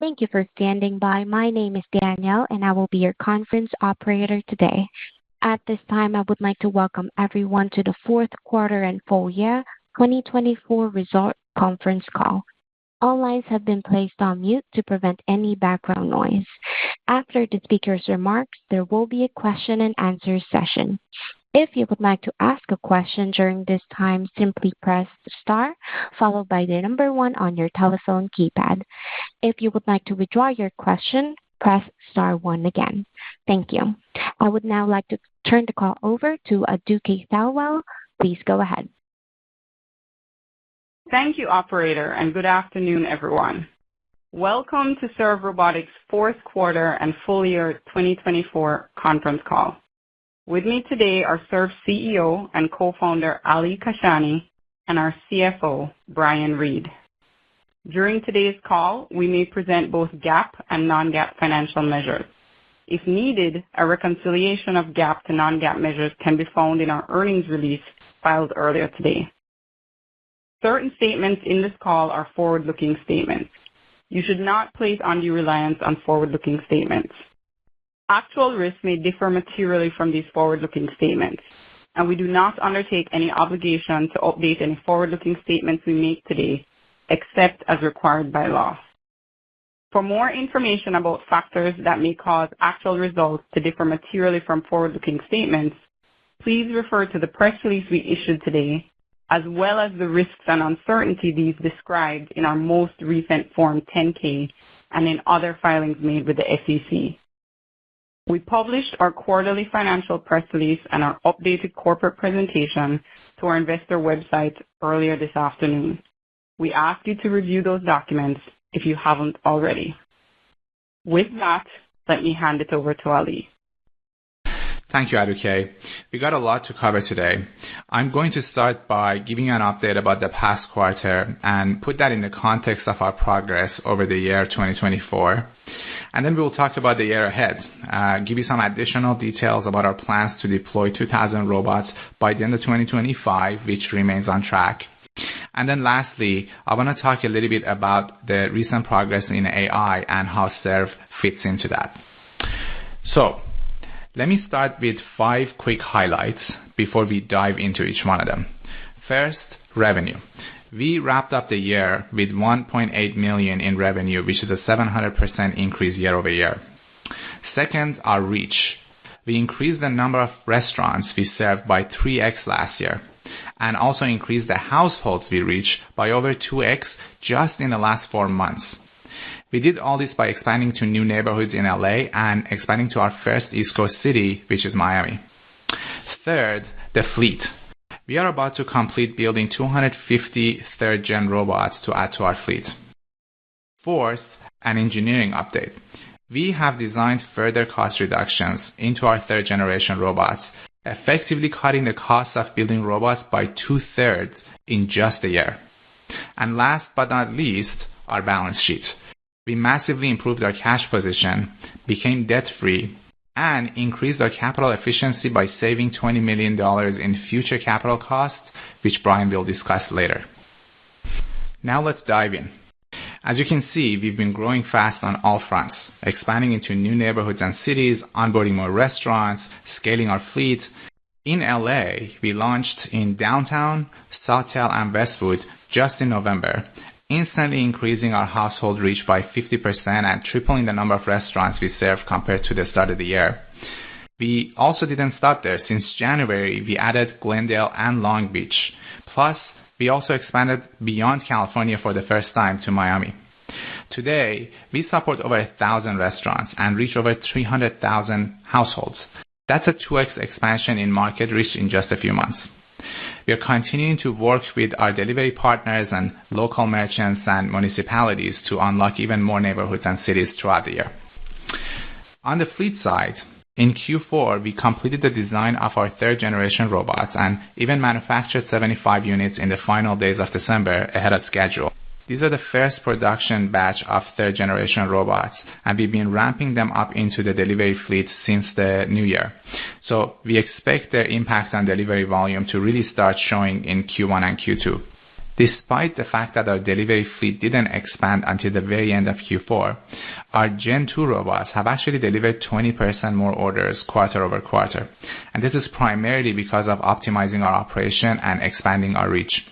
Thank you for standing by. My name is Danielle, and I will be your conference operator today. At this time, I would like to welcome everyone to the fourth quarter and full year 2024 result conference call. All lines have been placed on mute to prevent any background noise. After the speaker's remarks, there will be a question-and-answer session. If you would like to ask a question during this time, simply press star followed by the number 1 on your telephone keypad. If you would like to withdraw your question, press star 1 again. Thank you. I would now like to turn the call over to Aduke Thelwell. Please go ahead. Thank you, operator, and good afternoon, everyone. Welcome to Serve Robotics' fourth quarter and full year 2024 conference call. With me today are Serve CEO and co-founder Ali Kashani and our CFO, Brian Reed. During today's call, we may present both GAAP and non-GAAP financial measures. If needed, a reconciliation of GAAP to non-GAAP measures can be found in our earnings release filed earlier today. Certain statements in this call are forward-looking statements. You should not place undue reliance on forward-looking statements. Actual risks may differ materially from these forward-looking statements, and we do not undertake any obligation to update any forward-looking statements we make today, except as required by law. For more information about factors that may cause actual results to differ materially from forward-looking statements, please refer to the press release we issued today, as well as the risks and uncertainties described in our most recent Form 10-K and in other filings made with the SEC. We published our quarterly financial press release and our updated corporate presentation to our investor website earlier this afternoon. We ask you to review those documents if you haven't already. With that, let me hand it over to Ali. Thank you, Aduke. We got a lot to cover today. I'm going to start by giving you an update about the past quarter and put that in the context of our progress over the year 2024. And then we'll talk about the year ahead, give you some additional details about our plans to deploy 2,000 robots by the end of 2025, which remains on track. And then lastly, I want to talk a little bit about the recent progress in AI and how Serve fits into that. So, let me start with 5 quick highlights before we dive into each one of them. First, revenue. We wrapped up the year with $1.8 million in revenue, which is a 700% increase year over year. Second, our reach. We increased the number of restaurants we served by 3x last year, and also increased the households we reach by over 2x just in the last 4 months. We did all this by expanding to new neighborhoods in LA and expanding to our first East Coast city, which is Miami. Third, the fleet. We are about to complete building 250 third-gen robots to add to our fleet. Fourth, an engineering update. We have designed further cost reductions into our third-generation robots, effectively cutting the cost of building robots by 2/3 in just a year. And last but not least, our balance sheet. We massively improved our cash position, became debt-free, and increased our capital efficiency by saving $20 million in future capital costs, which Brian will discuss later. Now let's dive in. As you can see, we've been growing fast on all fronts, expanding into new neighborhoods and cities, onboarding more restaurants, scaling our fleet. In LA, we launched in downtown, Sawtelle, and Westwood just in November, instantly increasing our household reach by 50% and tripling the number of restaurants we serve compared to the start of the year. We also didn't stop there. Since January, we added Glendale and Long Beach. Plus, we also expanded beyond California for the first time to Miami. Today, we support over 1,000 restaurants and reach over 300,000 households. That's a 2x expansion in market reach in just a few months. We are continuing to work with our delivery partners and local merchants and municipalities to unlock even more neighborhoods and cities throughout the year. On the fleet side, in Q4, we completed the design of our third-generation robots and even manufactured 75 units in the final days of December ahead of schedule. These are the first production batch of third-generation robots, and we've been ramping them up into the delivery fleet since the new year. So we expect their impact on delivery volume to really start showing in Q1 and Q2. Despite the fact that our delivery fleet didn't expand until the very end of Q4, our Gen 2 robots have actually delivered 20% more orders quarter over quarter. And this is primarily because of optimizing our operation and expanding our reach.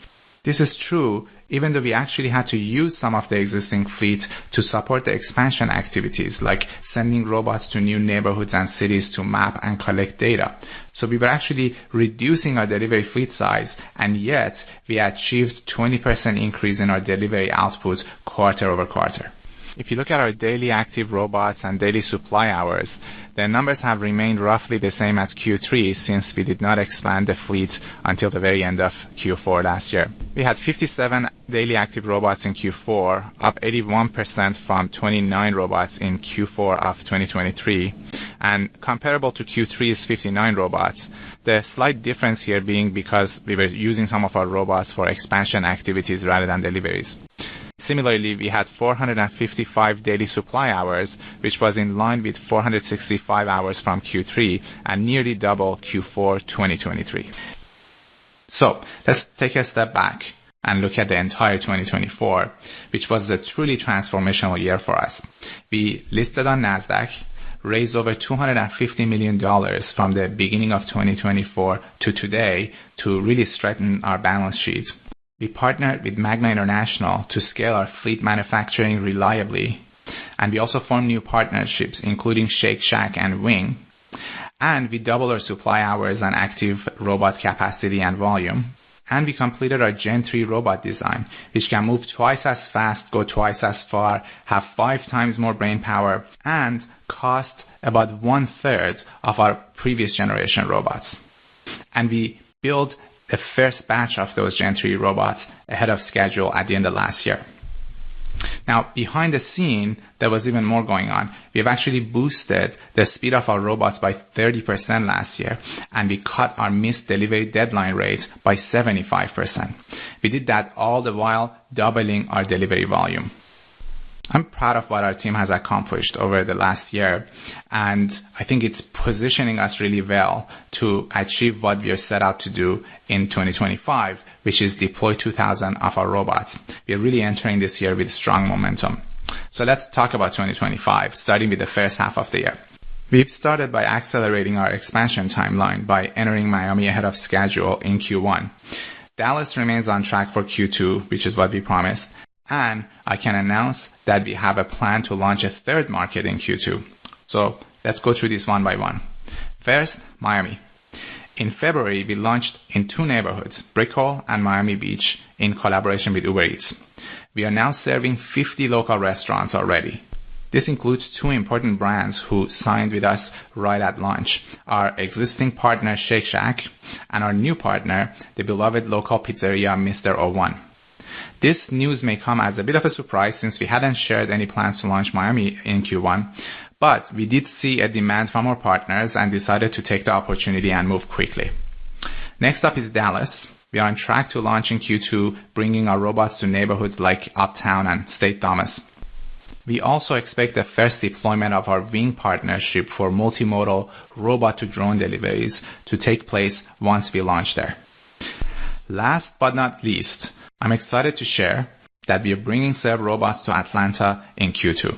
This is true even though we actually had to use some of the existing fleet to support the expansion activities like sending robots to new neighborhoods and cities to map and collect data. So we were actually reducing our delivery fleet size, and yet we achieved 20% increase in our delivery output quarter over quarter. If you look at our daily active robots and daily supply hours, the numbers have remained roughly the same as Q3 since we did not expand the fleet until the very end of Q4 last year. We had 57 daily active robots in Q4, up 81% from 29 robots in Q4 of 2023, and comparable to Q3's 59 robots. The slight difference here being because we were using some of our robots for expansion activities rather than deliveries. Similarly, we had 455 daily supply hours, which was in line with 465 hours from Q3 and nearly double Q4 2023. So let's take a step back and look at the entire 2024, which was a truly transformational year for us. We listed on NASDAQ, raised over $250 million from the beginning of 2024 to today to really strengthen our balance sheet. We partnered with Magna International to scale our fleet manufacturing reliably, and we also formed new partnerships including Shake Shack and Wing, and we doubled our supply hours and active robot capacity and volume, and we completed our Gen 3 robot design, which can move twice as fast, go twice as far, have 5 times more brain power, and cost about 1/3 of our previous generation robots. And we built the first batch of those Gen 3 robots ahead of schedule at the end of last year. Now, behind the scene, there was even more going on. We have actually boosted the speed of our robots by 30% last year, and we cut our missed delivery deadline rate by 75%. We did that all the while doubling our delivery volume. I'm proud of what our team has accomplished over the last year, and I think it's positioning us really well to achieve what we are set out to do in 2025, which is deploy 2,000 of our robots. We are really entering this year with strong momentum. So let's talk about 2025, starting with the first half of the year. We've started by accelerating our expansion timeline by entering Miami ahead of schedule in Q1. Dallas remains on track for Q2, which is what we promised, and I can announce that we have a plan to launch a third market in Q2. So let's go through this one by one. First, Miami. In February, we launched in 2 neighborhoods, Brickell and Miami Beach, in collaboration with Uber Eats. We are now serving 50 local restaurants already. This includes 2 important brands who signed with us right at launch, our existing partner Shake Shack and our new partner, the beloved local pizzeria Mr. O1. This news may come as a bit of a surprise since we hadn't shared any plans to launch Miami in Q1, but we did see a demand from our partners and decided to take the opportunity and move quickly. Next up is Dallas. We are on track to launch in Q2, bringing our robots to neighborhoods like Uptown and State Thomas. We also expect the first deployment of our Wing partnership for multimodal robot-to-drone deliveries to take place once we launch there. Last but not least, I'm excited to share that we are bringing Serve Robots to Atlanta in Q2.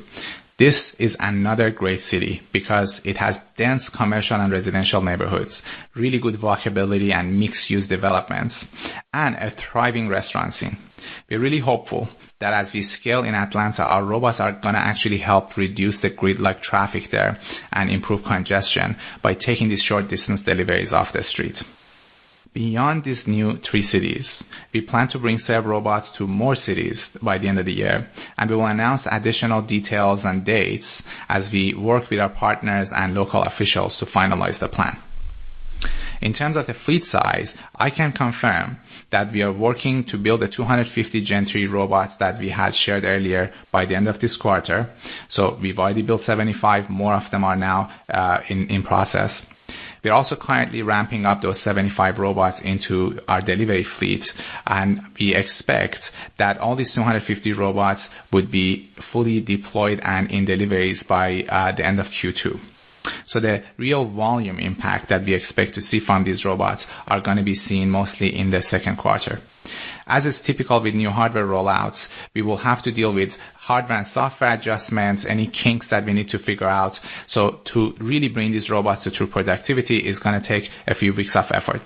This is another great city because it has dense commercial and residential neighborhoods, really good walkability and mixed-use developments, and a thriving restaurant scene. We're really hopeful that as we scale in Atlanta, our robots are going to actually help reduce the grid-like traffic there and improve congestion by taking these short-distance deliveries off the street. Beyond these new 3 cities, we plan to bring Serve Robots to more cities by the end of the year, and we will announce additional details and dates as we work with our partners and local officials to finalize the plan. In terms of the fleet size, I can confirm that we are working to build the 250 Gen 3 robots that we had shared earlier by the end of this quarter. So we've already built 75, more of them are now in process. We're also currently ramping up those 75 robots into our delivery fleet, and we expect that all these 250 robots would be fully deployed and in deliveries by the end of Q2. So the real volume impact that we expect to see from these robots are going to be seen mostly in the second quarter. As is typical with new hardware rollouts, we will have to deal with hardware and software adjustments, any kinks that we need to figure out. So to really bring these robots to true productivity is going to take a few weeks of effort.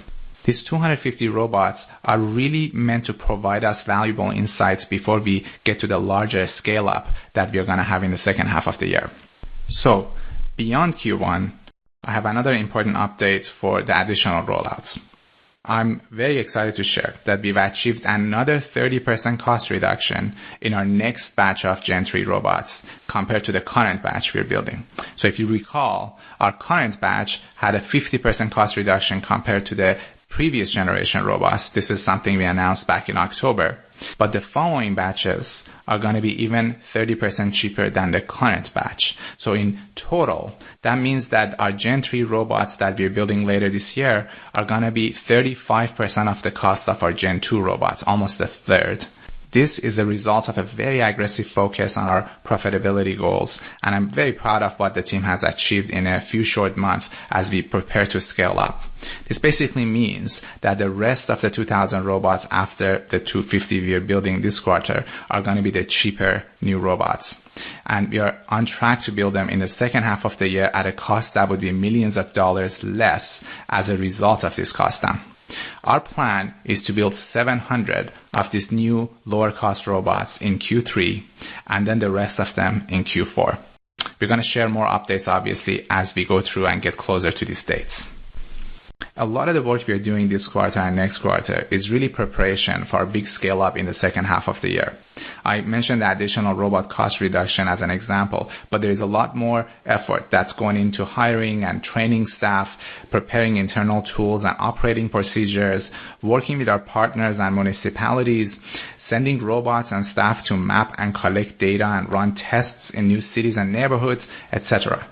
These 250 robots are really meant to provide us valuable insights before we get to the larger scale up that we are going to have in the second half of the year. So beyond Q1, I have another important update for the additional rollouts. I'm very excited to share that we've achieved another 30% cost reduction in our next batch of Gen 3 robots compared to the current batch we're building. So if you recall, our current batch had a 50% cost reduction compared to the previous generation robots. This is something we announced back in October. But the following batches are going to be even 30% cheaper than the current batch. So in total, that means that our Gen 3 robots that we're building later this year are going to be 35% of the cost of our Gen 2 robots, almost a third. This is a result of a very aggressive focus on our profitability goals, and I'm very proud of what the team has achieved in a few short months as we prepare to scale up. This basically means that the rest of the 2,000 robots after the 250 we are building this quarter are going to be the cheaper new robots. And we are on track to build them in the second half of the year at a cost that would be millions of dollars less as a result of this cost down. Our plan is to build 700 of these new lower cost robots in Q3 and then the rest of them in Q4. We're going to share more updates obviously as we go through and get closer to these dates. A lot of the work we are doing this quarter and next quarter is really preparation for our big scale up in the second half of the year. I mentioned the additional robot cost reduction as an example, but there is a lot more effort that's going into hiring and training staff, preparing internal tools and operating procedures, working with our partners and municipalities, sending robots and staff to map and collect data and run tests in new cities and neighborhoods, etc.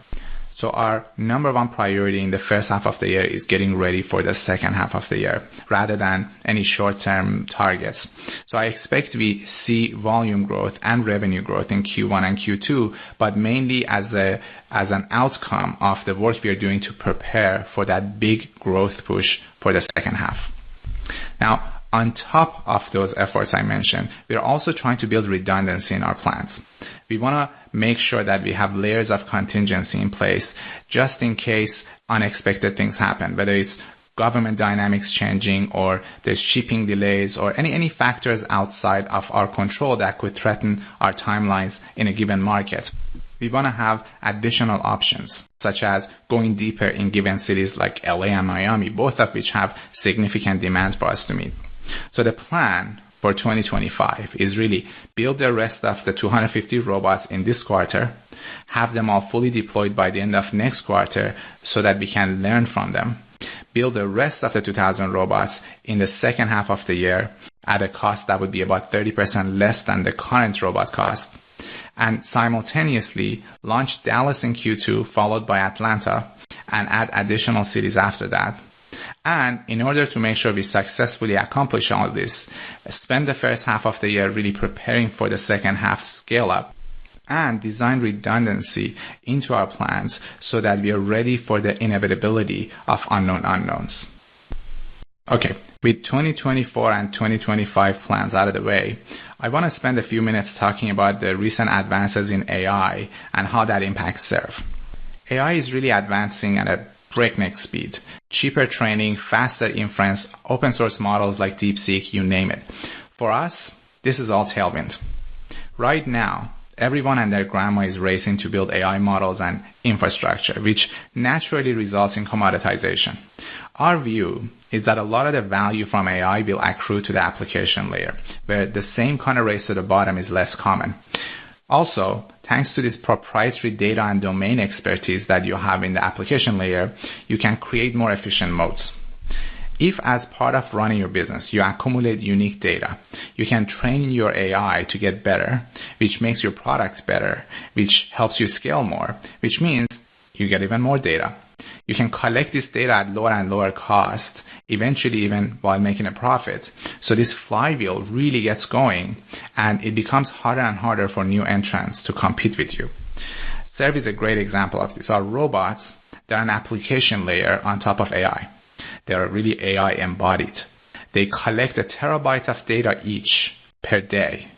So our number one priority in the first half of the year is getting ready for the second half of the year rather than any short-term targets. So I expect we see volume growth and revenue growth in Q1 and Q2, but mainly as an outcome of the work we are doing to prepare for that big growth push for the second half. Now, on top of those efforts I mentioned, we are also trying to build redundancy in our plans. We want to make sure that we have layers of contingency in place just in case unexpected things happen, whether it's government dynamics changing or there's shipping delays or any factors outside of our control that could threaten our timelines in a given market. We want to have additional options, such as going deeper in given cities like LA and Miami, both of which have significant demand for us to meet. So the plan for 2025 is really build the rest of the 250 robots in this quarter, have them all fully deployed by the end of next quarter so that we can learn from them, build the rest of the 2,000 robots in the second half of the year at a cost that would be about 30% less than the current robot cost, and simultaneously launch Dallas in Q2 followed by Atlanta and add additional cities after that. And in order to make sure we successfully accomplish all of this, spend the first half of the year really preparing for the second half scale up and design redundancy into our plans so that we are ready for the inevitability of unknown unknowns. Okay, with 2024 and 2025 plans out of the way, I want to spend a few minutes talking about the recent advances in AI and how that impacts Serve. AI is really advancing at a breakneck speed. Cheaper training, faster inference, open source models like DeepSeek, you name it. For us, this is all tailwind. Right now, everyone and their grandma is racing to build AI models and infrastructure, which naturally results in commoditization. Our view is that a lot of the value from AI will accrue to the application layer, where the same kind of race to the bottom is less common. Also, thanks to this proprietary data and domain expertise that you have in the application layer, you can create more efficient modes. If as part of running your business, you accumulate unique data, you can train your AI to get better, which makes your products better, which helps you scale more, which means you get even more data. You can collect this data at lower and lower cost, eventually even while making a profit. So this flywheel really gets going and it becomes harder and harder for new entrants to compete with you. Serve is a great example of this. Our robots, they're an application layer on top of AI. They're really AI embodied. They collect a terabyte of data each per day.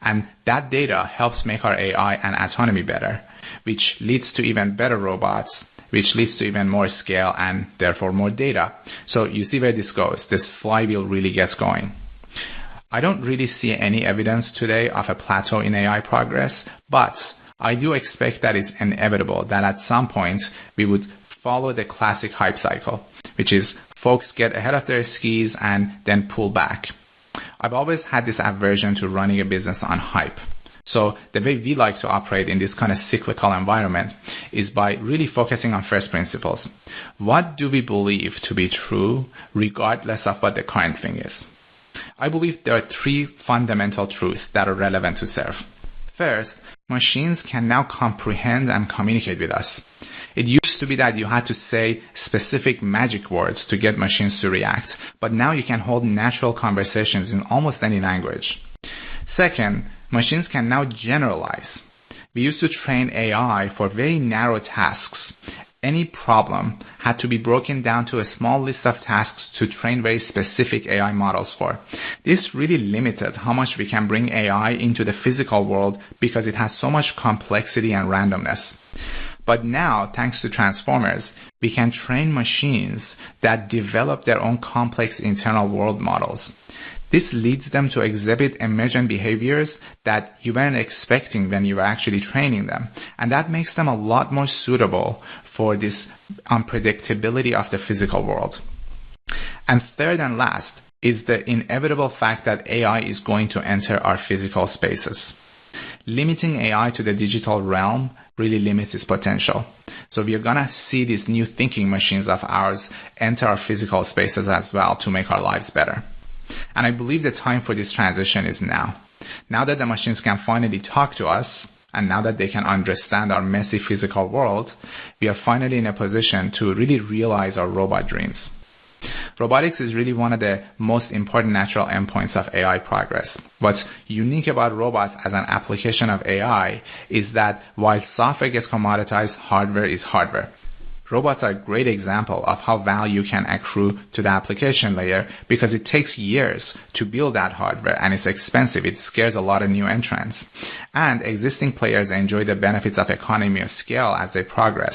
And that data helps make our AI and autonomy better, which leads to even better robots, which leads to even more scale and therefore more data. So you see where this goes. This flywheel really gets going. I don't really see any evidence today of a plateau in AI progress, but I do expect that it's inevitable that at some point we would follow the classic hype cycle, which is folks get ahead of their skis and then pull back. I've always had this aversion to running a business on hype. So the way we like to operate in this kind of cyclical environment is by really focusing on first principles. What do we believe to be true regardless of what the current thing is? I believe there are three fundamental truths that are relevant to Serve. First, machines can now comprehend and communicate with us. It used to be that you had to say specific magic words to get machines to react, but now you can hold natural conversations in almost any language. Second, machines can now generalize. We used to train AI for very narrow tasks. Any problem had to be broken down to a small list of tasks to train very specific AI models for. This really limited how much we can bring AI into the physical world because it has so much complexity and randomness. But now, thanks to transformers, we can train machines that develop their own complex internal world models. This leads them to exhibit emergent behaviors that you weren't expecting when you were actually training them. And that makes them a lot more suitable for this unpredictability of the physical world. And third and last is the inevitable fact that AI is going to enter our physical spaces. Limiting AI to the digital realm really limits its potential. So we are going to see these new thinking machines of ours enter our physical spaces as well to make our lives better. And I believe the time for this transition is now. Now that the machines can finally talk to us, and now that they can understand our messy physical world, we are finally in a position to really realize our robot dreams. Robotics is really one of the most important natural endpoints of AI progress. What's unique about robots as an application of AI is that while software gets commoditized, hardware is hardware. Robots are a great example of how value can accrue to the application layer because it takes years to build that hardware and it's expensive. It scares a lot of new entrants. And existing players enjoy the benefits of economy of scale as they progress.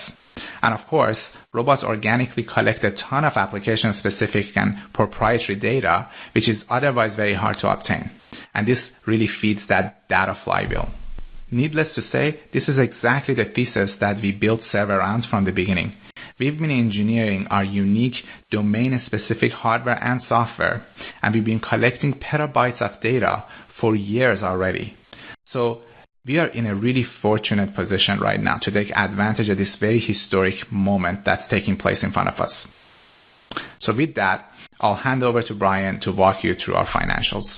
And of course, robots organically collect a ton of application-specific and proprietary data, which is otherwise very hard to obtain. And this really feeds that data flywheel. Needless to say, this is exactly the thesis that we built Serve around from the beginning. We've been engineering our unique domain-specific hardware and software, and we've been collecting petabytes of data for years already. So we are in a really fortunate position right now to take advantage of this very historic moment that's taking place in front of us. So with that, I'll hand over to Brian to walk you through our financials.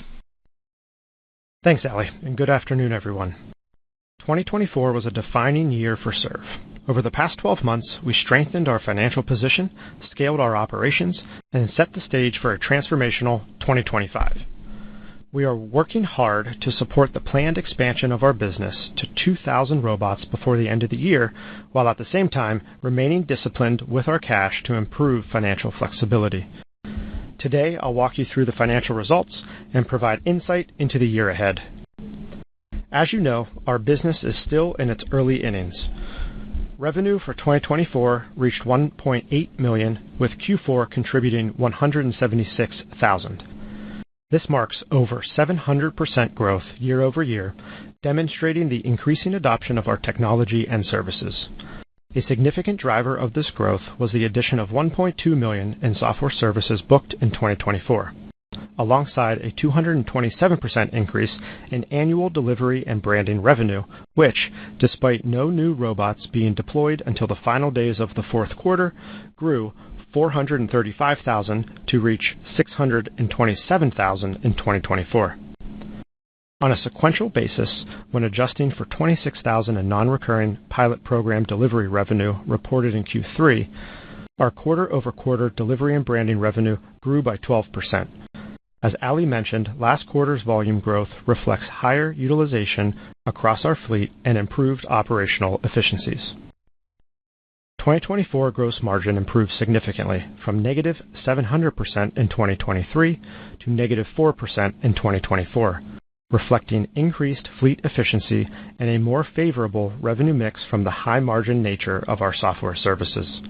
Thanks, Ali, and good afternoon, everyone. 2024 was a defining year for Serve. Over the past 12 months, we strengthened our financial position, scaled our operations, and set the stage for a transformational 2025. We are working hard to support the planned expansion of our business to 2,000 robots before the end of the year, while at the same time remaining disciplined with our cash to improve financial flexibility. Today, I'll walk you through the financial results and provide insight into the year ahead. As you know, our business is still in its early innings. Revenue for 2024 reached $1.8 million, with Q4 contributing $176,000. This marks over 700% growth year over year, demonstrating the increasing adoption of our technology and services. A significant driver of this growth was the addition of $1.2 million in software services booked in 2024, alongside a 227% increase in annual delivery and branding revenue, which, despite no new robots being deployed until the final days of the fourth quarter, grew $435,000 to reach $627,000 in 2024. On a sequential basis, when adjusting for $26,000 in non-recurring pilot program delivery revenue reported in Q3, our quarter-over-quarter delivery and branding revenue grew by 12%. As Ali mentioned, last quarter's volume growth reflects higher utilization across our fleet and improved operational efficiencies. 2024 gross margin improved significantly from negative 700% in 2023 to negative 4% in 2024, reflecting increased fleet efficiency and a more favorable revenue mix from the high-margin nature of our software services.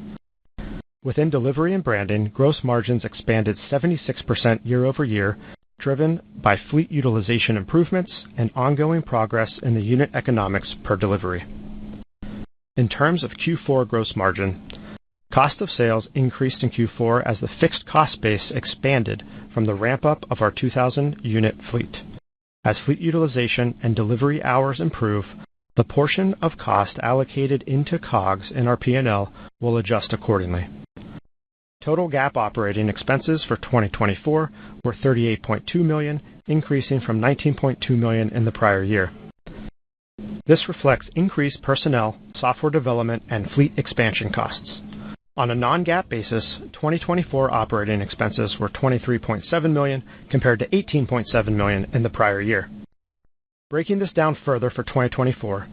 Within delivery and branding, gross margins expanded 76% year-over-year, driven by fleet utilization improvements and ongoing progress in the unit economics per delivery. In terms of Q4 gross margin, cost of sales increased in Q4 as the fixed cost base expanded from the ramp-up of our 2,000-unit fleet. As fleet utilization and delivery hours improve, the portion of cost allocated into COGS in our P&L will adjust accordingly. Total GAAP operating expenses for 2024 were $38.2 million, increasing from $19.2 million in the prior year. This reflects increased personnel, software development, and fleet expansion costs. On a non-GAAP basis, 2024 operating expenses were $23.7 million compared to $18.7 million in the prior year. Breaking this down further for 2024,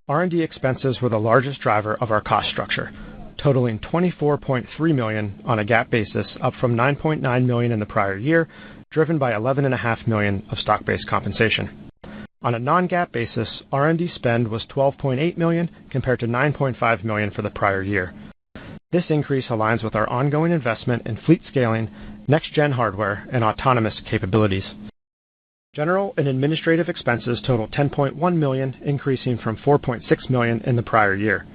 R&D expenses were the largest driver of our cost structure, totaling $24.3 million on a GAAP basis, up from $9.9 million in the prior year, driven by $11.5 million of stock-based compensation. On a non-GAAP basis, R&D spend was $12.8 million compared to $9.5 million for the prior year. This increase aligns with our ongoing investment in fleet scaling, next-gen hardware, and autonomous capabilities. General and administrative expenses totaled $10.1 million, increasing from $4.6 million in the prior year.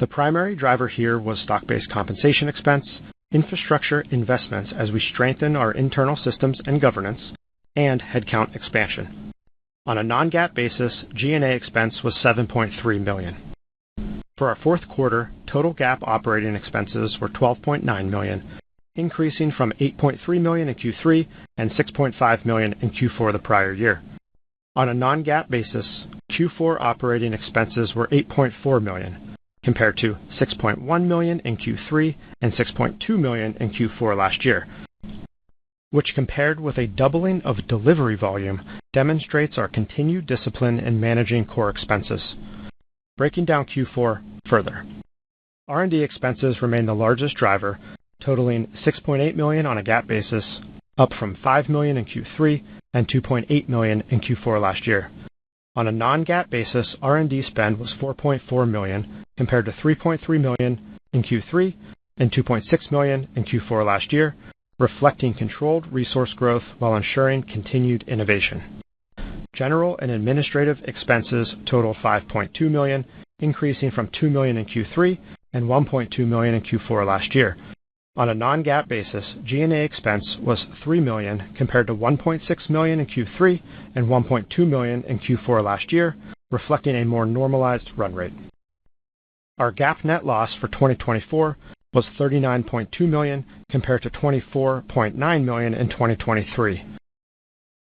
The primary driver here was stock-based compensation expense, infrastructure investments as we strengthen our internal systems and governance, and headcount expansion. On a non-GAAP basis, G&A expense was $7.3 million. For our fourth quarter, total GAAP operating expenses were $12.9 million, increasing from $8.3 million in Q3 and $6.5 million in Q4 the prior year. On a non-GAAP basis, Q4 operating expenses were $8.4 million, compared to $6.1 million in Q3 and $6.2 million in Q4 last year, which compared with a doubling of delivery volume demonstrates our continued discipline in managing core expenses. Breaking down Q4 further, R&D expenses remain the largest driver, totaling $6.8 million on a GAAP basis, up from $5 million in Q3 and $2.8 million in Q4 last year. On a non-GAAP basis, R&D spend was $4.4 million compared to $3.3 million in Q3 and $2.6 million in Q4 last year, reflecting controlled resource growth while ensuring continued innovation. General and administrative expenses totaled $5.2 million, increasing from $2 million in Q3 and $1.2 million in Q4 last year. On a non-GAAP basis, G&A expense was $3 million compared to $1.6 million in Q3 and $1.2 million in Q4 last year, reflecting a more normalized run rate. Our GAAP net loss for 2024 was $39.2 million compared to $24.9 million in 2023.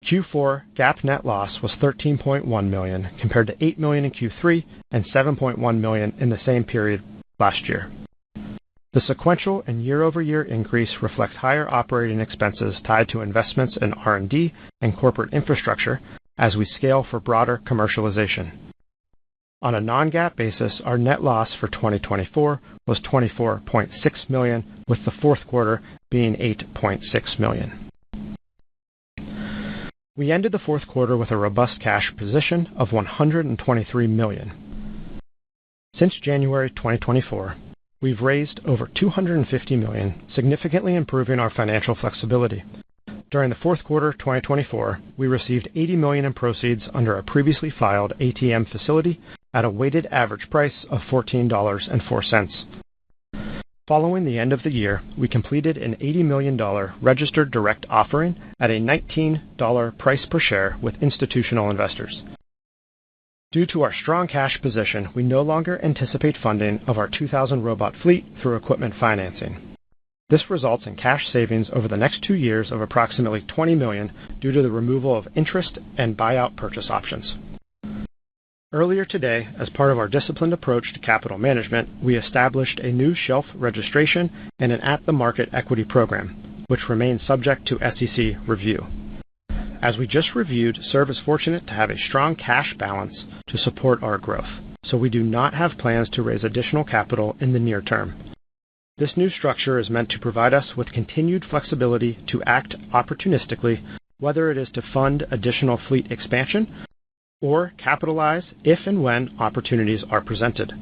Q4 GAAP net loss was $13.1 million compared to $8 million in Q3 and $7.1 million in the same period last year. The sequential and year-over-year increase reflects higher operating expenses tied to investments in R&D and corporate infrastructure as we scale for broader commercialization. On a non-GAAP basis, our net loss for 2024 was $24.6 million, with the fourth quarter being $8.6 million. We ended the fourth quarter with a robust cash position of $123 million. Since January 2024, we've raised over $250 million, significantly improving our financial flexibility. During the fourth quarter 2024, we received $80 million in proceeds under a previously filed ATM facility at a weighted average price of $14.04. Following the end of the year, we completed an $80 million registered direct offering at a $19 price per share with institutional investors. Due to our strong cash position, we no longer anticipate funding of our 2,000 robot fleet through equipment financing. This results in cash savings over the next 2 years of approximately $20 million due to the removal of interest and buyout purchase options. Earlier today, as part of our disciplined approach to capital management, we established a new shelf registration and an at-the-market equity program, which remains subject to SEC review. As we just reviewed, Serve is fortunate to have a strong cash balance to support our growth, so we do not have plans to raise additional capital in the near term. This new structure is meant to provide us with continued flexibility to act opportunistically, whether it is to fund additional fleet expansion or capitalize if and when opportunities are presented.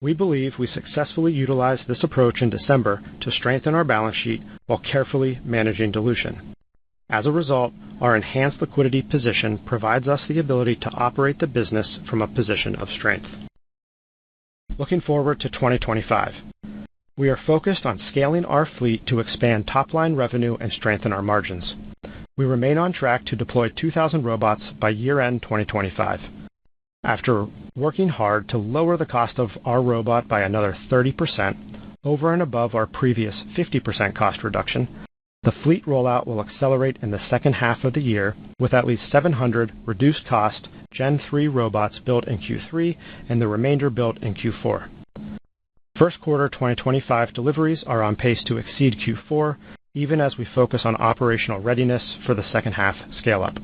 We believe we successfully utilized this approach in December to strengthen our balance sheet while carefully managing dilution. As a result, our enhanced liquidity position provides us the ability to operate the business from a position of strength. Looking forward to 2025, we are focused on scaling our fleet to expand top-line revenue and strengthen our margins. We remain on track to deploy 2,000 robots by year-end 2025. After working hard to lower the cost of our robot by another 30% over and above our previous 50% cost reduction, the fleet rollout will accelerate in the second half of the year with at least 700 reduced-cost Gen 3 robots built in Q3 and the remainder built in Q4. First quarter 2025 deliveries are on pace to exceed Q4, even as we focus on operational readiness for the second half scale-up.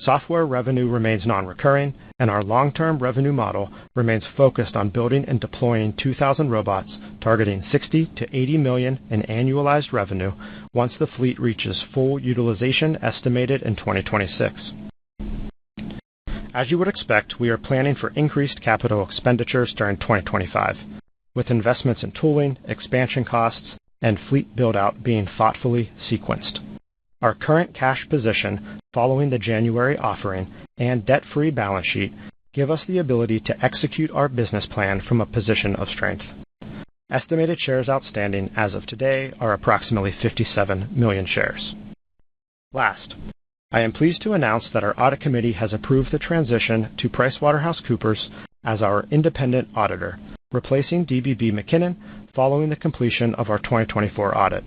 Software revenue remains non-recurring, and our long-term revenue model remains focused on building and deploying 2,000 robots, targeting $60 to $80 million in annualized revenue once the fleet reaches full utilization estimated in 2026. As you would expect, we are planning for increased capital expenditures during 2025, with investments in tooling, expansion costs, and fleet build-out being thoughtfully sequenced. Our current cash position following the January offering and debt-free balance sheet give us the ability to execute our business plan from a position of strength. Estimated shares outstanding as of today are approximately 57 million shares. Last, I am pleased to announce that our audit committee has approved the transition to PricewaterhouseCoopers as our independent auditor, replacing DBB McKinnon following the completion of our 2024 audit.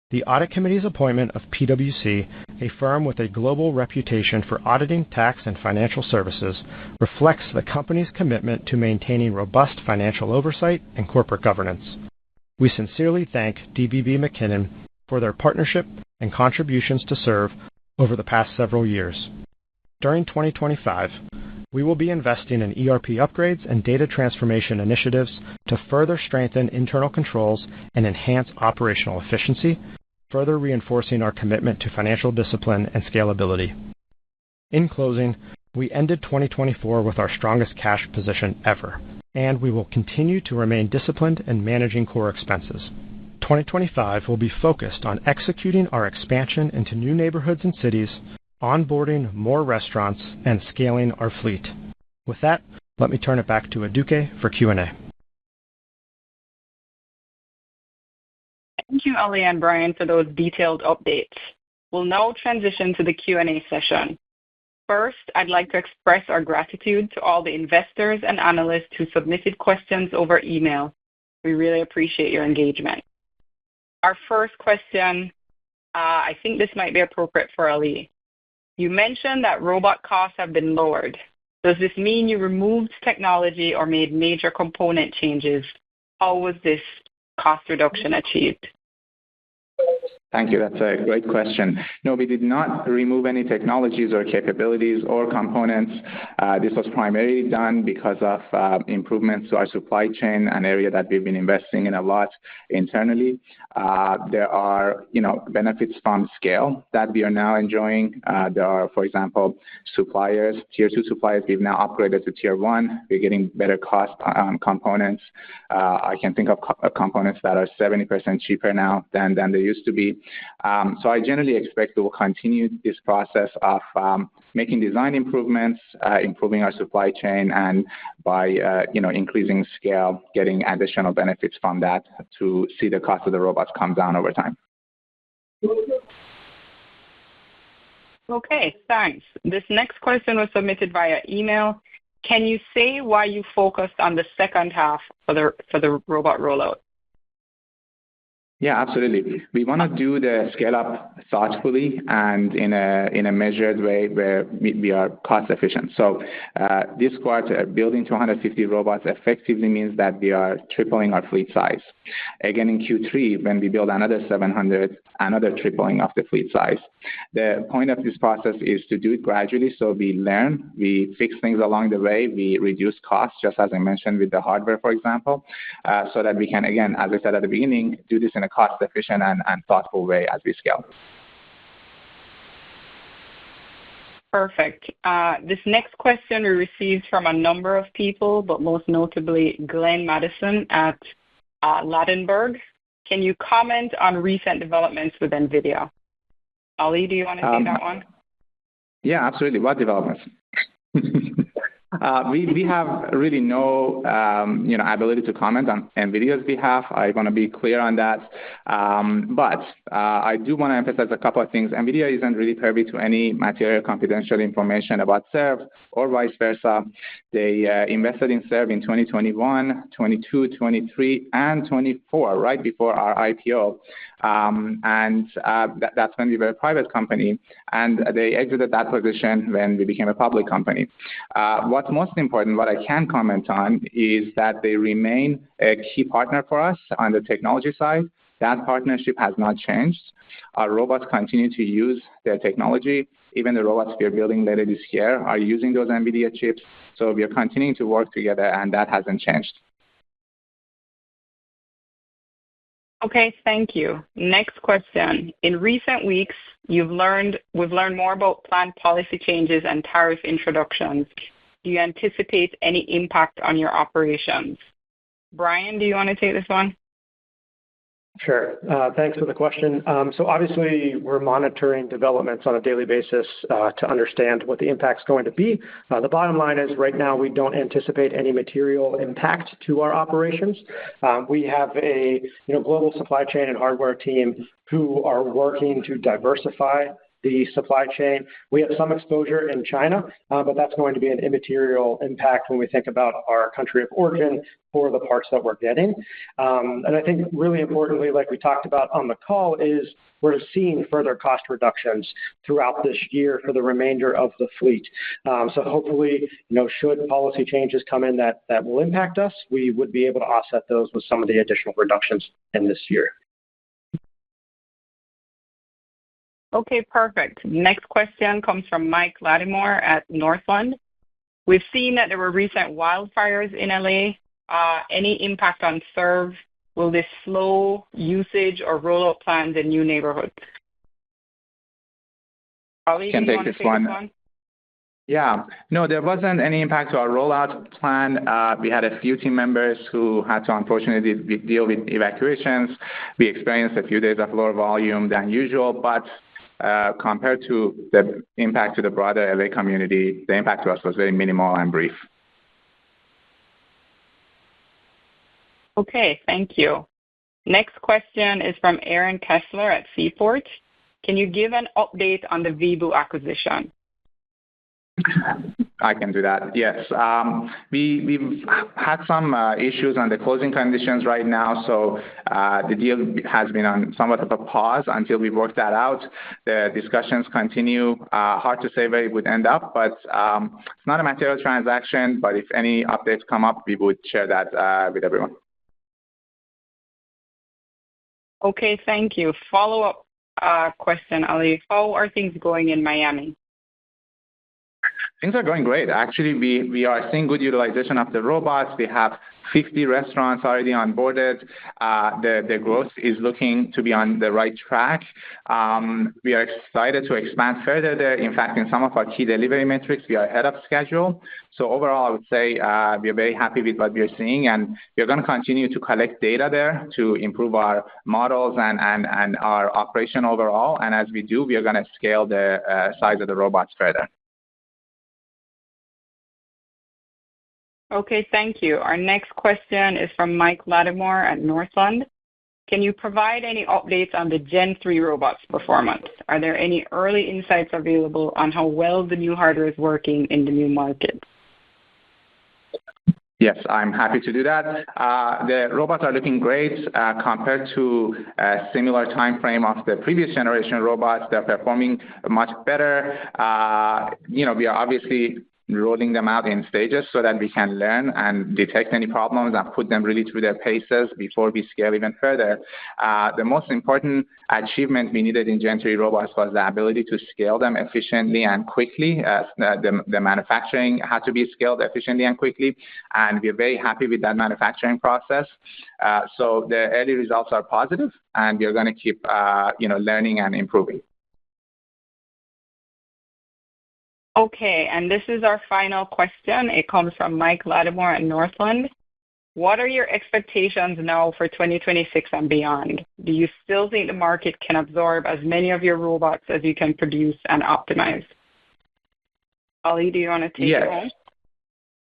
The audit committee's appointment of PwC, a firm with a global reputation for auditing tax and financial services, reflects the company's commitment to maintaining robust financial oversight and corporate governance. We sincerely thank DBB McKinnon for their partnership and contributions to Serve over the past several years. During 2025, we will be investing in ERP upgrades and data transformation initiatives to further strengthen internal controls and enhance operational efficiency, further reinforcing our commitment to financial discipline and scalability. In closing, we ended 2024 with our strongest cash position ever, and we will continue to remain disciplined in managing core expenses. 2025 will be focused on executing our expansion into new neighborhoods and cities, onboarding more restaurants, and scaling our fleet. With that, let me turn it back to Aduke for Q&A. Thank you, Ali and Brian, for those detailed updates. We'll now transition to the Q&A session. First, I'd like to express our gratitude to all the investors and analysts who submitted questions over email. We really appreciate your engagement. Our first question, I think this might be appropriate for Ali. You mentioned that robot costs have been lowered. Does this mean you removed technology or made major component changes? How was this cost reduction achieved? Thank you. That's a great question. No, we did not remove any technologies or capabilities or components. This was primarily done because of improvements to our supply chain, an area that we've been investing in a lot internally. There are, benefits from scale that we are now enjoying. There are, for example, suppliers, tier 2 suppliers. We've now upgraded to tier 1. We're getting better cost components. I can think of components that are 70% cheaper now than they used to be. So I generally expect we will continue this process of making design improvements, improving our supply chain, and by increasing scale, getting additional benefits from that to see the cost of the robots come down over time. Okay, thanks. This next question was submitted via email. Can you say why you focused on the second half for the robot rollout? Yeah, absolutely. We want to do the scale up thoughtfully and in a measured way where we are cost efficient. So this quarter, building 250 robots effectively means that we are tripling our fleet size. Again, in Q3, when we build another 700, another tripling of the fleet size. The point of this process is to do it gradually, so we learn, we fix things along the way, we reduce costs, just as I mentioned with the hardware, for example, so that we can, again, as I said at the beginning, do this in a cost-efficient and thoughtful way as we scale. Perfect. This next question we received from a number of people, but most notably Glenn Madison at Ladenburg. Can you comment on recent developments with NVIDIA? Ali, do you want to take that one? Yeah, absolutely. What developments? We have really no ability to comment on NVIDIA's behalf. I want to be clear on that. But I do want to emphasize a couple of things. NVIDIA isn't really privy to any material confidential information about Serve or vice versa. They invested in Serve in 2021, 22, 23, and 24, right before our IPO. That's when we were a private company, and they exited that position when we became a public company. What's most important, what I can comment on, is that they remain a key partner for us on the technology side. That partnership has not changed. Our robots continue to use their technology. Even the robots we are building later this year are using those NVIDIA chips. So we are continuing to work together, and that hasn't changed. Okay, thank you. Next question. In recent weeks, we've learned more about planned policy changes and tariff introductions. Do you anticipate any impact on your operations? Brian, do you want to take this one? Sure. Thanks for the question. So obviously, we're monitoring developments on a daily basis to understand what the impact's going to be. The bottom line is right now we don't anticipate any material impact to our operations. We have a global supply chain and hardware team who are working to diversify the supply chain. We have some exposure in China, but that's going to be an immaterial impact when we think about our country of origin for the parts that we're getting. And I think really importantly, like we talked about on the call, is we're seeing further cost reductions throughout this year for the remainder of the fleet. So hopefully, should policy changes come in that will impact us, we would be able to offset those with some of the additional reductions in this year. Okay, perfect. Next question comes from Mike Lattimore at Northland. We've seen that there were recent wildfires in LA. Any impact on Serve? Will this slow usage or rollout plans in new neighborhoods? Ali, do you want to take this one? Yeah. No, there wasn't any impact to our rollout plan. We had a few team members who had to unfortunately deal with evacuations. We experienced a few days of lower volume than usual, but compared to the impact to the broader LA community, the impact to us was very minimal and brief. Okay, thank you. Next question is from Aaron Kessler at Seaport. Can you give an update on the Vibu acquisition? I can do that. Yes. We've had some issues on the closing conditions right now, so the deal has been on somewhat of a pause until we work that out. The discussions continue. Hard to say where it would end up, but it's not a material transaction, but if any updates come up, we would share that with everyone. Okay, thank you. Follow-up question, Ali. How are things going in Miami? Things are going great. Actually, we are seeing good utilization of the robots. We have 50 restaurants already onboarded. The growth is looking to be on the right track. We are excited to expand further there. In fact, in some of our key delivery metrics, we are ahead of schedule. So overall, I would say we are very happy with what we are seeing, and we are going to continue to collect data there to improve our models and our operation overall. And as we do, we are going to scale the size of the robots further. Okay, thank you. Our next question is from Mike Lattimore at Northland. Can you provide any updates on the Gen 3 robots' performance? Are there any early insights available on how well the new hardware is working in the new market? Yes, I'm happy to do that. The robots are looking great compared to a similar time frame of the previous generation robots. They're performing much better. We are obviously rolling them out in stages so that we can learn and detect any problems and put them really through their paces before we scale even further. The most important achievement we needed in Gen 3 robots was the ability to scale them efficiently and quickly. The manufacturing had to be scaled efficiently and quickly, and we're very happy with that manufacturing process. So the early results are positive, and we're going to keep learning and improving. Okay, and this is our final question. It comes from Mike Lattimore at Northland. What are your expectations now for 2026 and beyond? Do you still think the market can absorb as many of your robots as you can produce and optimize? Ali, do you want to take it home?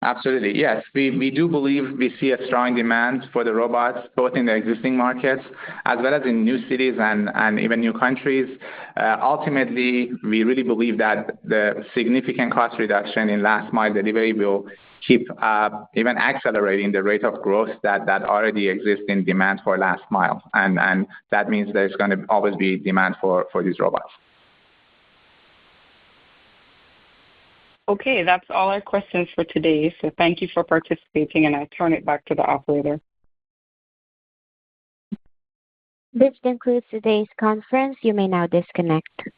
Absolutely, yes. We do believe we see a strong demand for the robots, both in the existing markets as well as in new cities and even new countries. Ultimately, we really believe that the significant cost reduction in last mile delivery will keep even accelerating the rate of growth that already exists in demand for last mile. And that means there's going to always be demand for these robots. Okay, that's all our questions for today. So thank you for participating, and I turn it back to the operator. This concludes today's conference. You may now disconnect.